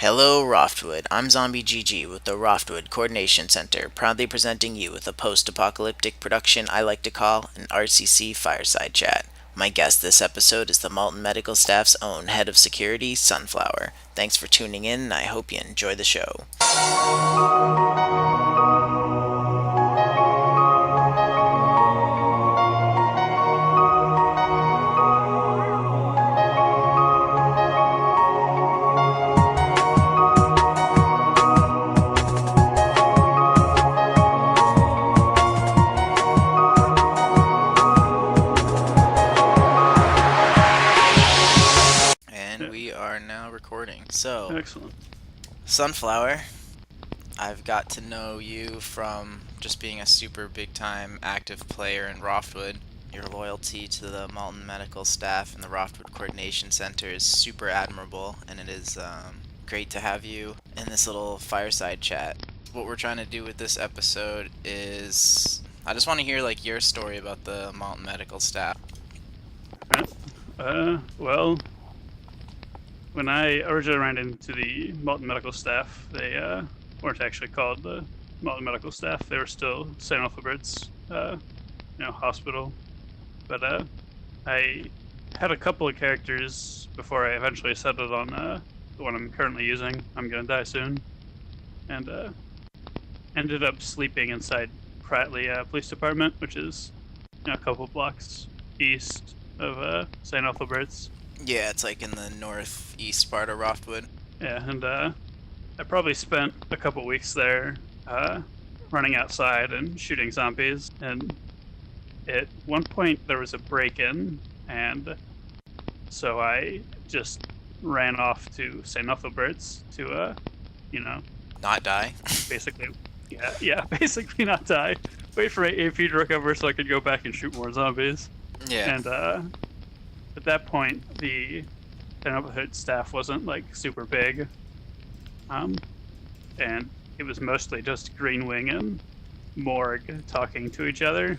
Hello, Roftwood. I'm Zombie GG with the Roftwood Coordination Center, proudly presenting you with a post-apocalyptic production I like to call an RCC Fireside Chat. My guest this episode is the Malton Medical Staff's own head of security, Sunflower. Thanks for tuning in, and I hope you enjoy the show. And we are now recording. So, Excellent. Sunflower, I've got to know you from just being a super big time active player in Roftwood. Your loyalty to the Malton Medical Staff and the Roftwood Coordination Center is super admirable, and it is great to have you in this little fireside chat. What we're trying to do with this episode is I just want to hear like your story about the Malton Medical Staff. Well, when I originally ran into the Malton Medical Staff, they weren't actually called the Malton Medical Staff. They were still St. Alphabert's, hospital. But I had a couple of characters before I eventually settled on the one I'm currently using. Imgonnadiesoon, and ended up sleeping inside Prattley Police Department, which is a couple blocks east of St. Alphabert's. Yeah, it's like in the northeast part of Roftwood. Yeah, and I probably spent a couple weeks there running outside and shooting zombies. And at one point there was a break-in, and so I just ran off to St. Ethelbert's to, Not die. basically, basically not die. Wait for AP to recover so I could go back and shoot more zombies. Yeah. And at that point, the St. staff wasn't like super big, and it was mostly just Greenwing and Morg talking to each other.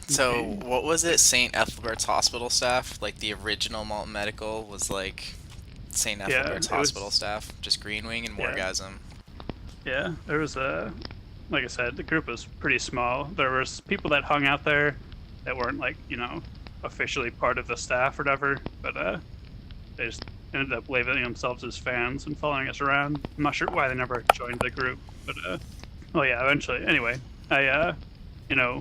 So, what was it? St. Ethelbert's Hospital staff? Like, the original Malton Medical was like St. Ethelbert's Hospital staff, just Greenwing and Morgasm. Yeah, there was like I said, the group was pretty small. There was people that hung out there that weren't like, officially part of the staff or whatever, but they just ended up labeling themselves as fans and following us around. I'm not sure why they never joined the group, but eventually. Anyway, I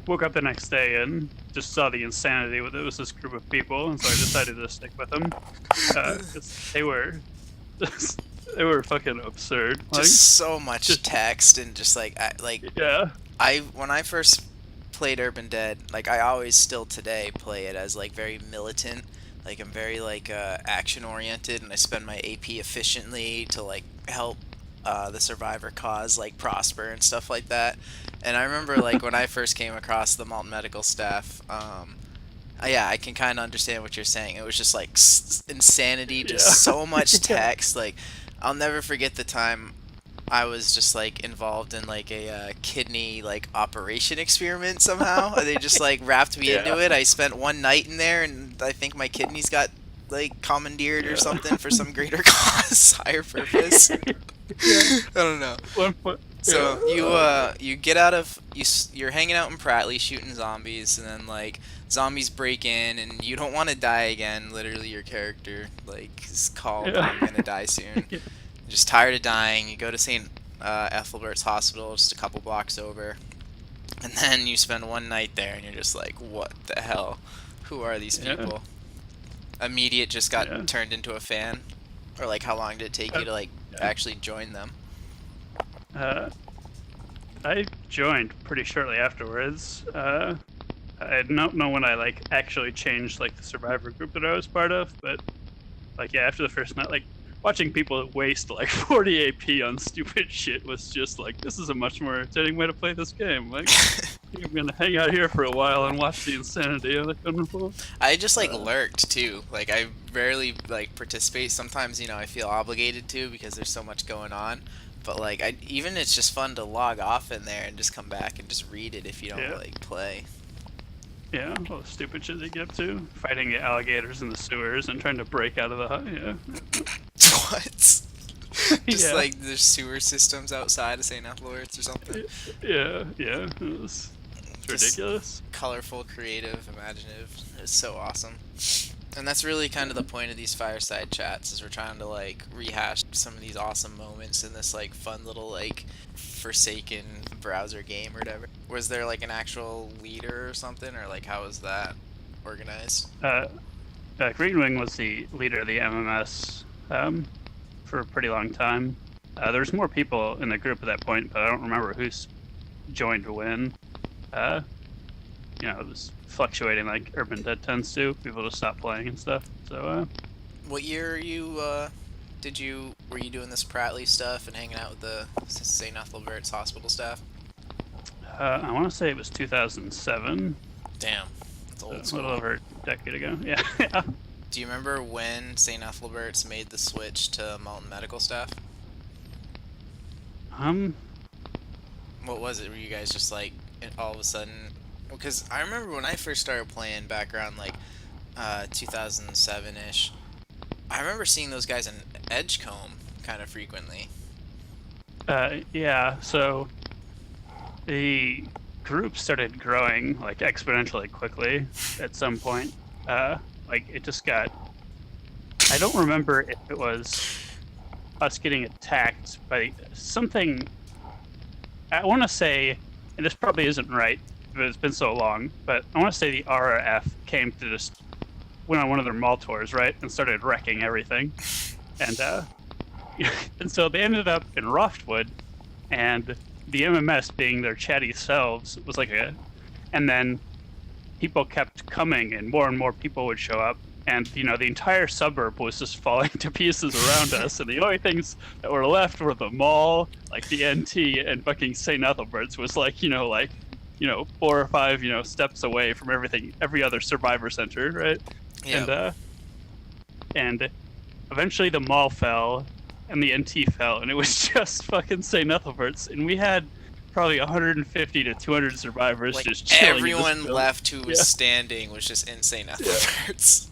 woke up the next day and just saw the insanity with it was this group of people, and so I decided to stick with them. 'Cause they were fucking absurd. Just so much text and just like when I first played Urban Dead, like I always still today play it as like very militant. Like I'm very like action oriented, and I spend my AP efficiently to like help the survivor cause like prosper and stuff like that. And I remember like when I first came across the Malton Medical Staff, yeah, I can kind of understand what you're saying. It was just like insanity, just so much text. Like I'll never forget the time I was just like involved in like a kidney like operation experiment somehow. They just like wrapped me into it. I spent one night in there, and I think my kidneys got like commandeered or something for some greater cause, higher purpose. I don't know. So you get out of you're hanging out in Prattley shooting zombies, and then like zombies break in, and you don't want to die again. Literally, your character like is called I'm gonna die soon. You're just tired of dying. You go to St. Ethelbert's Hospital, just a couple blocks over, and then you spend one night there, and you're just like, what the hell? Who are these people? Immediate just got turned into a fan, or like how long did it take you to like actually join them? I joined pretty shortly afterwards. I don't know when I like actually changed like the survivor group that I was part of, but like after the first night, like watching people waste like 40 AP on stupid shit was just like, this is a much more entertaining way to play this game. Like I'm gonna hang out here for a while and watch the insanity of the I just like lurked too. Like I rarely like participate. Sometimes I feel obligated to because there's so much going on. But like even it's just fun to log off in there and just come back and just read it if you don't like play. Yeah, all the stupid shit they get up to. Fighting the alligators in the sewers and trying to break out of the hut, yeah. What? Just like there's sewer systems outside of St. Ethelbert's or something. Yeah. It's ridiculous. Colorful, creative, imaginative. It's so awesome. And that's really kind of the point of these fireside chats, is we're trying to like rehash some of these awesome moments in this like fun little like forsaken browser game or whatever. Was there like an actual leader or something, or like how was that organized? Greenwing was the leader of the MMS for a pretty long time. There's more people in the group at that point, but I don't remember who's joined when. It was fluctuating like Urban Dead tends to. People just stop playing and stuff. So, what year were you doing this Prattley stuff and hanging out with the St. Ethelbert's hospital staff? I want to say it was 2007. Damn, that's old A school. little over a decade ago. Yeah. Do you remember when St. Ethelbert's made the switch to Malton Medical Staff? What was it? Were you guys just like all of a sudden? Because I remember when I first started playing back around like 2007-ish, I remember seeing those guys in Edgecombe kind of frequently. Yeah, so the group started growing like exponentially quickly at some point. Like it just got, I don't remember if it was us getting attacked by something. I want to say, and this probably isn't right, but it's been so long, but I want to say the RRF came to just went on one of their mall tours, right, and started wrecking everything. And and so they ended up in Roftwood, and the MMS, being their chatty selves, was like and then people kept coming, and more people would show up, and the entire suburb was just falling to pieces around us, and the only things that were left were the mall, like the NT, and fucking St. Ethelbert's was like 4 or 5 steps away from every other survivor center, right? Yeah. And eventually the mall fell and the NT fell, and it was just fucking St. Ethelbert's, and we had probably 150 to 200 survivors, like just chilling. Everyone left who was standing was just in St. Ethelbert's.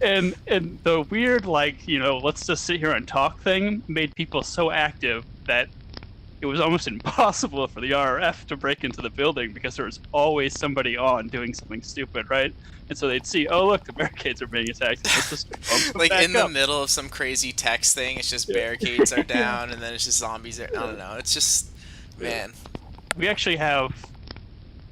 And the weird let's just sit here and talk thing made people so active that it was almost impossible for the RRF to break into the building, because there was always somebody on doing something stupid, right? And so they'd see, oh look, the barricades are being attacked. Let's just like in the middle of some crazy text thing, it's just barricades are down, and then it's just zombies are. I don't know. It's just, man. We actually have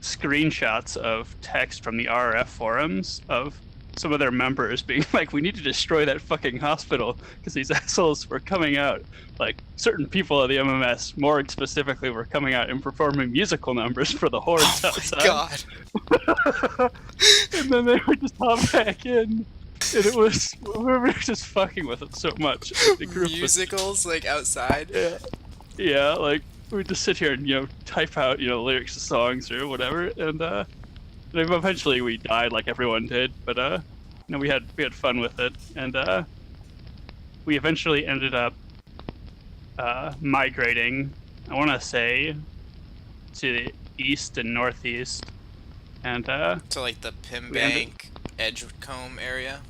screenshots of text from the RRF forums of some of their members being like, we need to destroy that fucking hospital because these assholes were coming out. Like, certain people of the MMS, more specifically, were coming out and performing musical numbers for the hordes outside. God. And then they would just hop back in. And it was, we were just fucking with it so much. The group musicals, like, outside? Yeah, like, we'd just sit here and, type out, lyrics to songs or whatever, and eventually we died like everyone did, but we had fun with it, and we eventually ended up migrating, I want to say, to the east and northeast, and to like the Pimbank, Edgecombe area.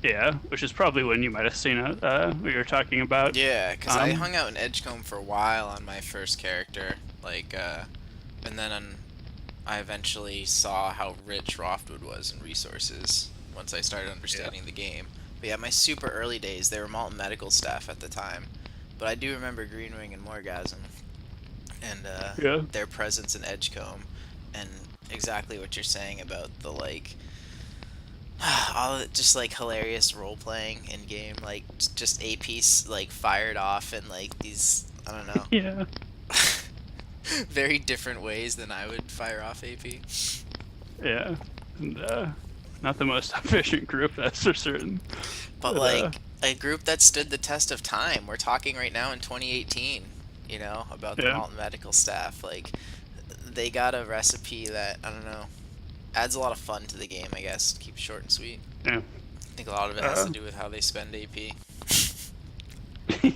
Yeah, which is probably when you might have seen it. We were talking about. Yeah, because I hung out in Edgecombe for a while on my first character, and then I eventually saw how rich Roftwood was in resources once I started understanding the game. But yeah, my super early days, they were Malton Medical Staff at the time. But I do remember Greenwing and Morgasm and their presence in Edgecombe, and exactly what you're saying about the all of it, just hilarious role playing in game, just APs fired off in these, I don't know. Yeah. Very different ways than I would fire off AP. Yeah, and not the most efficient group, that's for certain. But a group that stood the test of time. We're talking right now in 2018, about the Malton Medical Staff. They got a recipe that, I don't know, adds a lot of fun to the game, I guess, to keep it short and sweet. Yeah. I think a lot of it has to do with how they spend AP.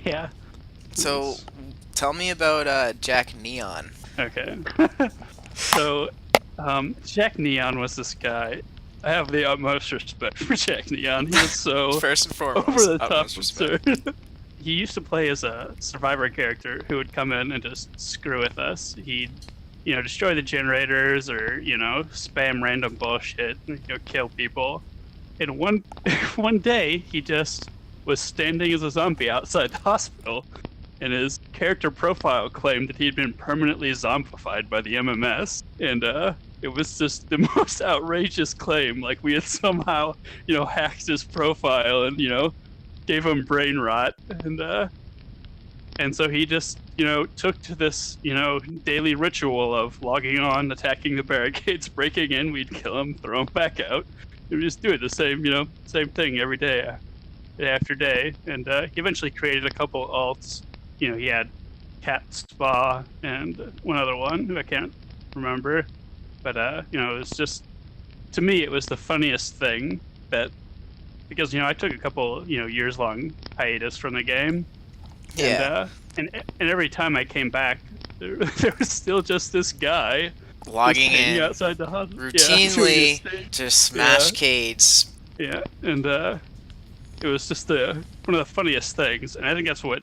Yeah. So, tell me about Jack Neon. Okay. So, Jack Neon was this guy. I have the utmost respect for Jack Neon. He was so first and foremost, over the top absurd. he used to play as a survivor character who would come in and just screw with us. He'd, destroy the generators or, spam random bullshit, kill people. And one day, he just was standing as a zombie outside the hospital, and his character profile claimed that he'd been permanently zombified by the MMS. And it was just the most outrageous claim. Like, we had somehow, hacked his profile and, gave him brain rot. And so he just, took to this, daily ritual of logging on, attacking the barricades, breaking in, we'd kill him, throw him back out. We would just do it the same, same thing every day after day. And he eventually created a couple alts. He had Cat Spa and one other one who I can't remember. But, it was just, to me, it was the funniest thing because, I took a couple, years-long hiatus from the game. Yeah. And every time I came back, there was still just this guy logging in outside the hospital routinely to smash Cades. Yeah, and it was just one of the funniest things, and I think that's what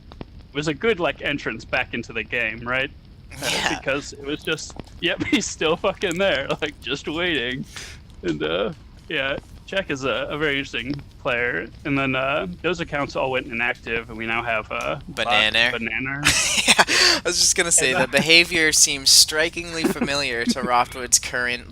was a good entrance back into the game, right? Yeah. Because it was just, yep, he's still fucking there, just waiting, and Jack is a very interesting player, and then those accounts all went inactive, and we now have Banana. Yeah, I was just gonna say the behavior seems strikingly familiar to Roftwood's current,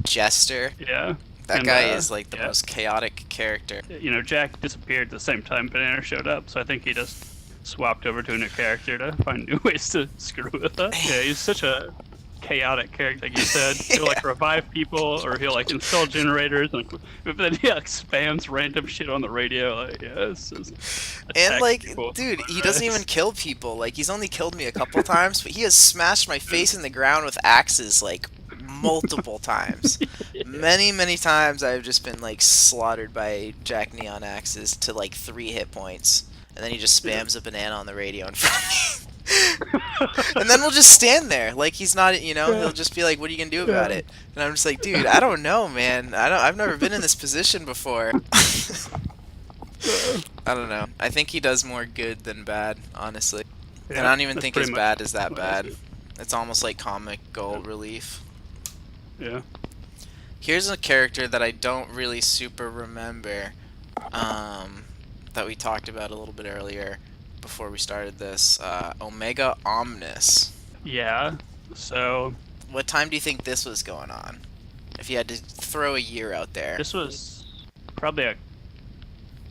jester. Yeah. That guy is the most chaotic character. Jack disappeared the same time Banana showed up, so I think he just swapped over to a new character to find new ways to screw with us. Yeah, he's such a chaotic character, like you said. He'll revive people, or he'll install generators, but then he spams random shit on the radio. Dude, he doesn't even kill people. He's only killed me a couple times, but he has smashed my face in the ground with axes multiple times. Yeah. Many times I've just been slaughtered by Jack Neon axes to 3 hit points, and then he just spams a banana on the radio in front of me. And then we'll just stand there he's not, he'll just be what are you gonna do about it? And I'm just dude, I don't know, man. I've never been in this position before. I don't know. I think he does more good than bad, honestly. And I don't even think his bad is that bad. It's almost like comical relief. Yeah. Here's a character that I don't really super remember, that we talked about a little bit earlier before we started this. Omega Omnis. Yeah. So. What time do you think this was going on? If you had to throw a year out there. This was probably a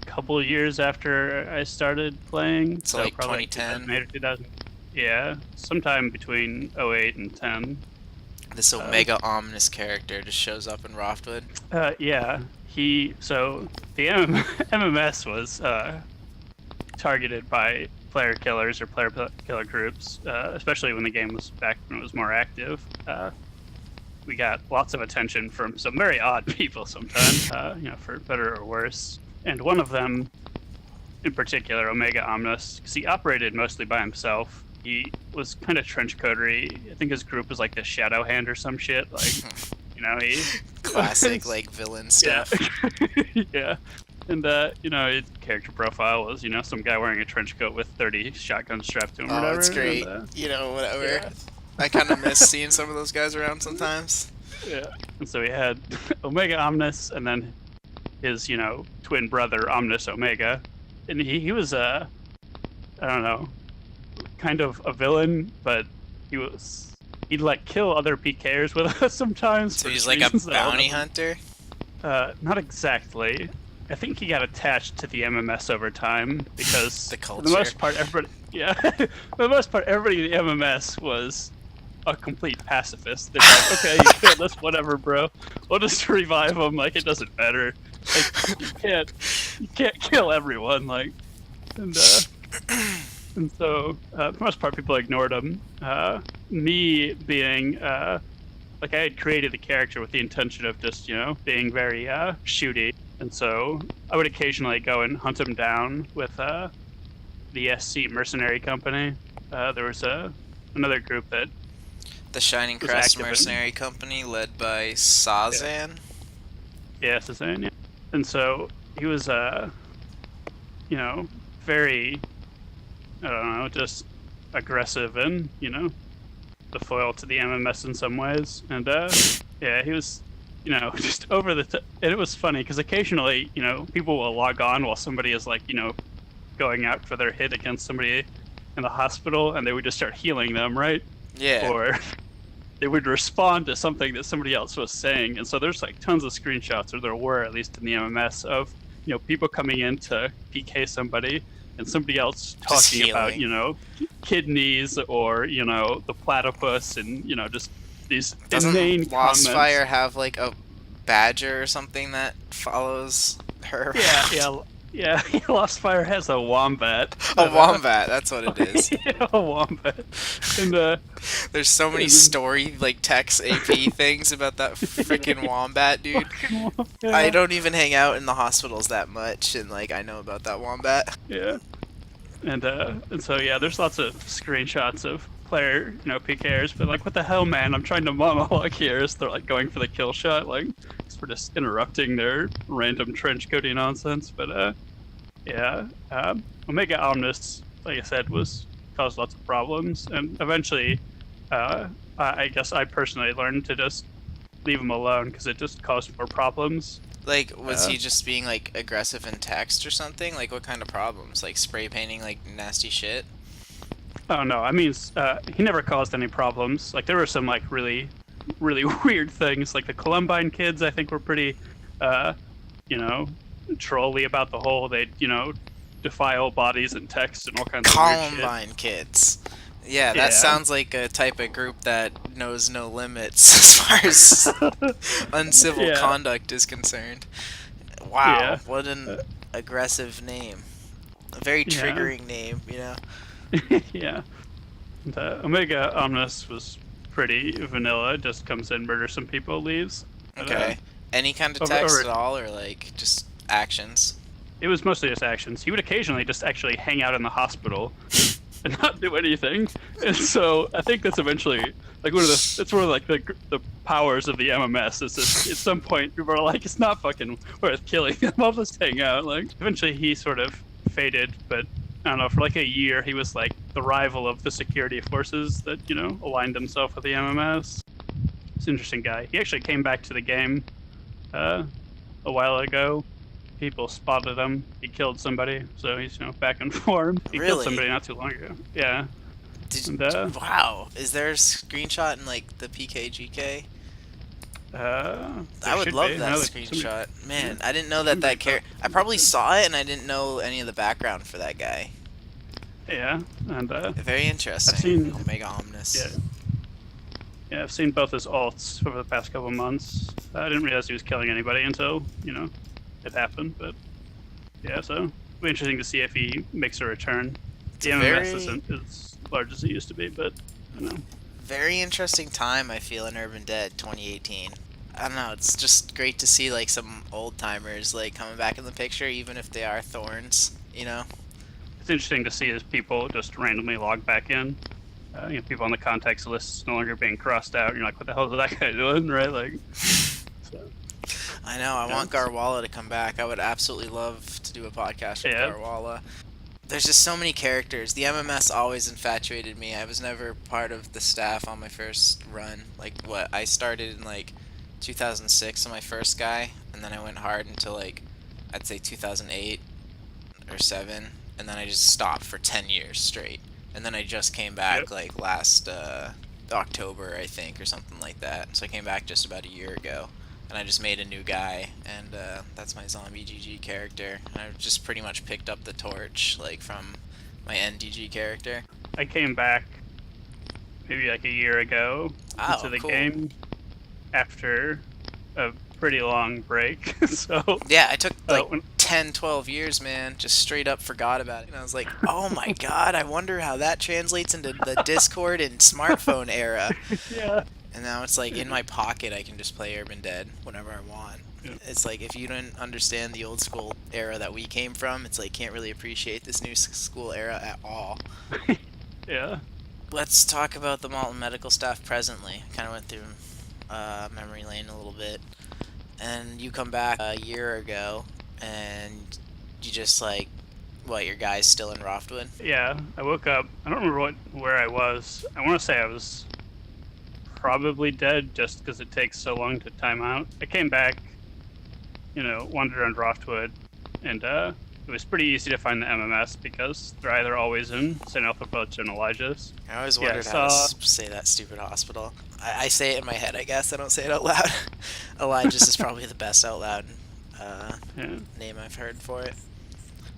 couple of years after I started playing. So probably 2010? Maybe 2000. Yeah. Sometime between 08 and 10. This Omega Omnis character just shows up in Roftwood. Yeah. So the MMS was targeted by player killers or player killer groups, especially when the game was back when it was more active. We got lots of attention from some very odd people sometimes, for better or worse. And one of them, in particular, Omega Omnis, because he operated mostly by himself. He was kind of trenchcoatery. I think his group was the Shadow Hand or some shit. He classic villain stuff. Yeah. Yeah. And his character profile was some guy wearing a trench coat with 30 shotguns strapped to him. Oh, whatever. It's great. And, whatever. Yeah. I kind of miss seeing some of those guys around sometimes. Yeah. And so he had Omega Omnis, and then his twin brother Omnis Omega, and he was I don't know, kind of a villain, but he'd kill other PKers with us sometimes. So he's a bounty hunter? Not exactly. I think he got attached to the MMS over time because the culture. For the most part, everybody in the MMS was a complete pacifist. They're okay, you killed us, whatever, bro. We'll just revive them. It doesn't matter. You can't kill everyone. And so for the most part, people ignored him. Me being I had created the character with the intention of just being very shooty. And so I would occasionally go and hunt him down with the SC mercenary company. There was another group that... The Shining Crest mercenary company led by Sazan? Yeah, Sazan, yeah. And so he was, very very, I don't know, just aggressive and, the foil to the MMS in some ways. And yeah, he was, just over the and it was funny because occasionally, people will log on while somebody is like, going out for their hit against somebody in the hospital, and they would just start healing them, right? Yeah. Or they would respond to something that somebody else was saying. And so there's like tons of screenshots, or there were at least in the MMS, of people coming in to PK somebody and somebody else talking about kidneys or the platypus and just these inane comments. Lostfire have like a badger or something that follows her? Yeah, Lostfire has a wombat. A wombat, that's what it is. Yeah, a wombat. And there's so many story text AP things about that freaking wombat, dude. Yeah. I don't even hang out in the hospitals that much, and I know about that wombat. Yeah. And so yeah, there's lots of screenshots of player, PKers, but what the hell, man? I'm trying to monologue here as they're going for the kill shot, we're just interrupting their random trench coating nonsense. But yeah, Omega Omnis, like I said, caused lots of problems, and eventually, I guess I personally learned to just leave him alone because it just caused more problems. Was he just being aggressive in text or something? What kind of problems? Spray painting nasty shit? Oh no, I mean, he never caused any problems. There were some really, really weird things. The Columbine kids, I think, were pretty, trolly about the whole. They'd defile bodies and text and all kinds of weird shit. Columbine kids. Yeah, that sounds like a type of group that knows no limits as far as uncivil conduct is concerned. Wow, what an aggressive name. A very triggering name, Yeah. And, Omega Omnis was pretty vanilla, just comes in, murders some people, leaves. Okay. Any kind of text at all, or just actions? It was mostly just actions. He would occasionally just actually hang out in the hospital and not do anything. And so I think that's eventually one of the powers of the MMS. It's just at some point people are it's not fucking worth killing him. I'll just hang out. Eventually he sort of faded, but I don't know, for a year he was the rival of the security forces that, aligned himself with the MMS. He's an interesting guy. He actually came back to the game a while ago. People spotted him. He killed somebody, so he's back in form. He killed somebody not too long ago. Yeah. Wow. Is there a screenshot in the PKGK? I would love that screenshot. Man, I didn't know that character. I probably saw it and I didn't know any of the background for that guy. Yeah, and very interesting. Omega Omnis. Yeah, I've seen both his alts over the past couple months. I didn't realize he was killing anybody until it happened. But yeah, so it'll be interesting to see if he makes a return. The MMS isn't as large as it used to be, but very interesting time, I feel, in Urban Dead 2018. I don't know, it's just great to see some old timers coming back in the picture, even if they are thorns, It's interesting to see as people just randomly log back in. People on the contacts list no longer being crossed out. You're what the hell is that guy doing, right? So. I know, I want Garwala to come back. I would absolutely love to do a podcast with Garwala. There's just so many characters. The MMS always infatuated me. I was never part of the staff on my first run. I started in 2006 on my first guy, and then I went hard until I'd say 2008 or 7, and then I just stopped for 10 years straight. And then I just came back last October, I think, or something like that. So I came back just about a year ago. And I just made a new guy, and that's my zombie GG character. And I've just pretty much picked up the torch, from my NDG character. I came back maybe a year ago into the game after a pretty long break. So yeah, I took 10, 12 years, man. Just straight up forgot about it. And I was like, oh my god, I wonder how that translates into the Discord and smartphone era. Yeah. And now it's in my pocket, I can just play Urban Dead whenever I want. Yeah. It's if you don't understand the old school era that we came from, it's can't really appreciate this new school era at all. Yeah. Let's talk about the Malton Medical Staff presently. I kind of went through memory lane a little bit. And you come back a year ago, and you just What, your guy's still in Roftwood? Yeah, I woke up. I don't remember where I was. I want to say I was probably dead just because it takes so long to time out. I came back, wandered around Roftwood, and it was pretty easy to find the MMS because they're either always in St. Alphabet's and Elijah's. I always wondered how to say that stupid hospital. I say it in my head, I guess. I don't say it out loud. Elijah's is probably the best out loud name I've heard for it.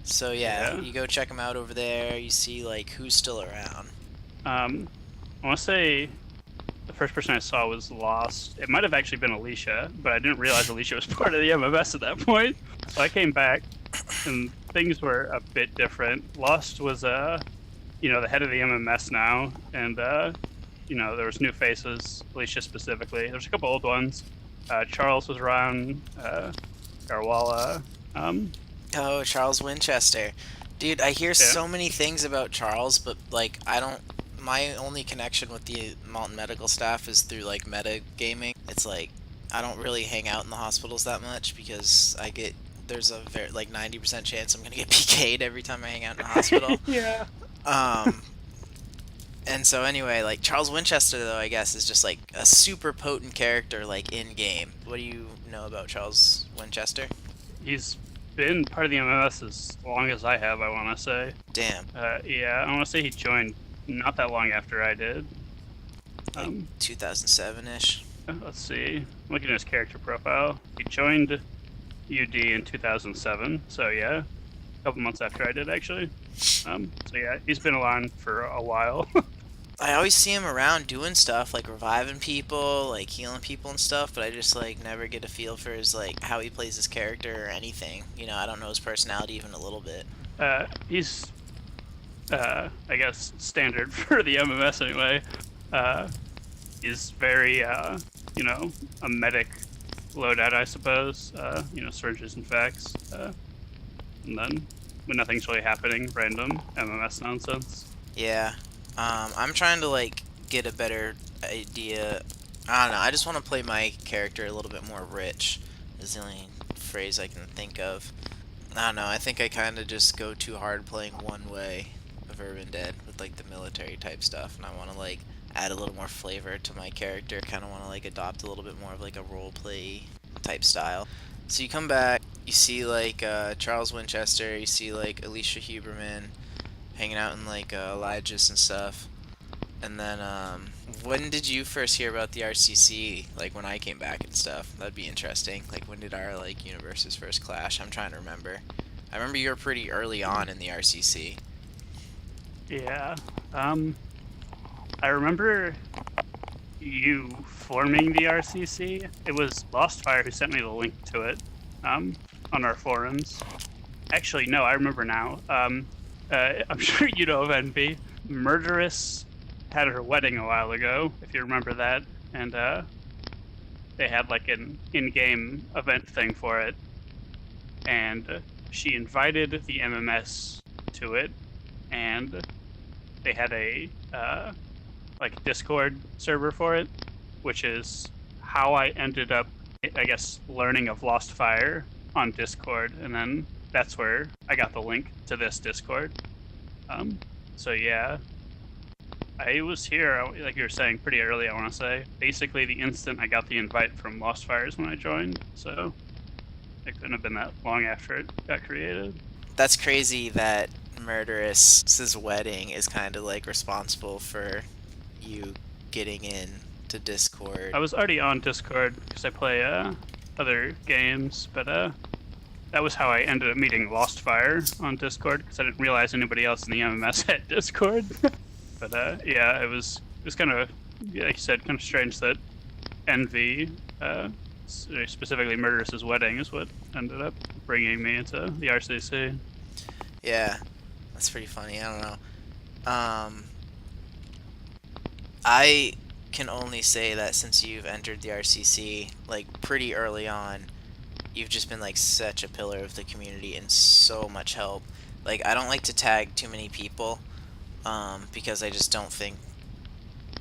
So yeah, you go check them out over there. You see like who's still around. I want to say the first person I saw was Lost. It might have actually been Alicia, but I didn't realize Alicia was part of the MMS at that point. So I came back, and things were a bit different. Lost was, the head of the MMS now, and, there was new faces, Alicia specifically. There's a couple old ones. Charles was around, Garwala. Oh, Charles Winchester. Dude, I hear so many things about Charles, but, like, my only connection with the Malton Medical Staff is through, like, metagaming. It's like, I don't really hang out in the hospitals that much because there's a 90% chance I'm gonna get PK'd every time I hang out in a hospital. Yeah. And so anyway, like, Charles Winchester, though, I guess, is just, like, a super potent character, like, in-game. What do you know about Charles Winchester? He's been part of the MMS as long as I have, I want to say. Damn. Yeah, I want to say he joined not that long after I did. Like 2007-ish? Let's see. I'm looking at his character profile. He joined UD in 2007, so yeah. A couple months after I did, actually. So yeah, he's been around for a while. I always see him around doing stuff, like reviving people, like healing people and stuff, but I just, like, never get a feel for his, like, how he plays his character or anything. I don't know his personality even a little bit. He's, I guess, standard for the MMS anyway. He's very, a medic loadout, I suppose. Syringes and facts. And then, when nothing's really happening, random MMS nonsense. Yeah. I'm trying to, like, get a better idea. I don't know, I just want to play my character a little bit more rich, is the only phrase I can think of. I don't know, I think I kind of just go too hard playing one way of Urban Dead with, like, the military type stuff, and I want to, like, add a little more flavor to my character, kind of want to, like, adopt a little bit more of, like, a roleplay type style. So you come back, you see, like, Charles Winchester, you see, like, Alicia Huberman hanging out in, like, Elijah's and stuff. And then, when did you first hear about the RCC, like, when I came back and stuff? That'd be interesting. Like, when did our, like, universes first clash? I'm trying to remember. I remember you were pretty early on in the RCC. Yeah. I remember you forming the RCC. It was Lostfire who sent me the link to it, on our forums. Actually, no, I remember now. I'm sure you know of Envy. Murderous had her wedding a while ago, if you remember that, and they had like an in-game event thing for it, and she invited the MMS to it, and they had a like Discord server for it, which is how I ended up, I guess, learning of Lostfire on Discord, and then that's where I got the link to this Discord. So yeah, I was here, like you were saying, pretty early, I want to say. Basically, the instant I got the invite from Lostfire is when I joined, so it couldn't have been that long after it got created. That's crazy that Murderous's wedding is kind of, like, responsible for you getting in to Discord. I was already on Discord because I play other games, but that was how I ended up meeting Lostfire on Discord, because I didn't realize anybody else in the MMS had Discord. But yeah, it was kind of, like you said, kind of strange that Envy, specifically Murderous's wedding, is what ended up bringing me into the RCC. Yeah, that's pretty funny. I don't know. I can only say that since you've entered the RCC, like, pretty early on, you've just been, like, such a pillar of the community and so much help. Like, I don't like to tag too many people, because I just don't think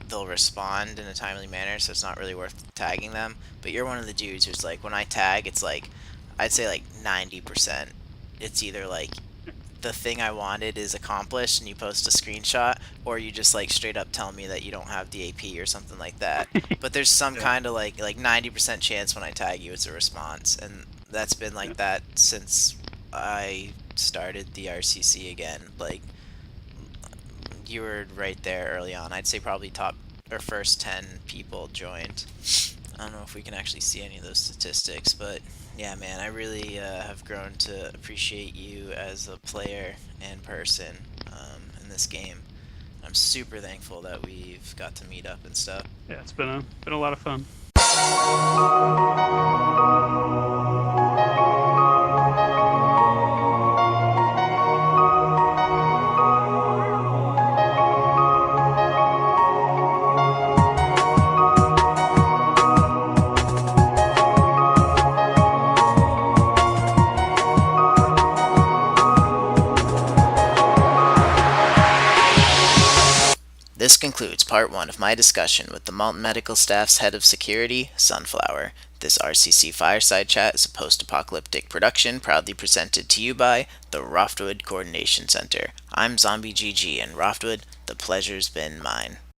they'll respond in a timely manner, so it's not really worth tagging them. But you're one of the dudes who's, like, when I tag, it's, like, I'd say, like, 90%. It's either, like, the thing I wanted is accomplished and you post a screenshot, or you just like straight up tell me that you don't have the AP or something like that. But there's some Yeah. kind of like 90% chance when I tag you it's a response, and that's been like that since I started the RCC again. Like, you were right there early on. I'd say probably top or first 10 people joined. I don't know if we can actually see any of those statistics, but yeah, man, I really have grown to appreciate you as a player and person in this game. I'm super thankful that we've got to meet up and stuff. Yeah, it's been a lot of fun. This concludes part 1 of my discussion with the Malton Medical Staff's head of security, Sunflower. This RCC Fireside Chat is a post-apocalyptic production proudly presented to you by the Roftwood Coordination Center. I'm Zombie GG, and Roftwood, the pleasure's been mine.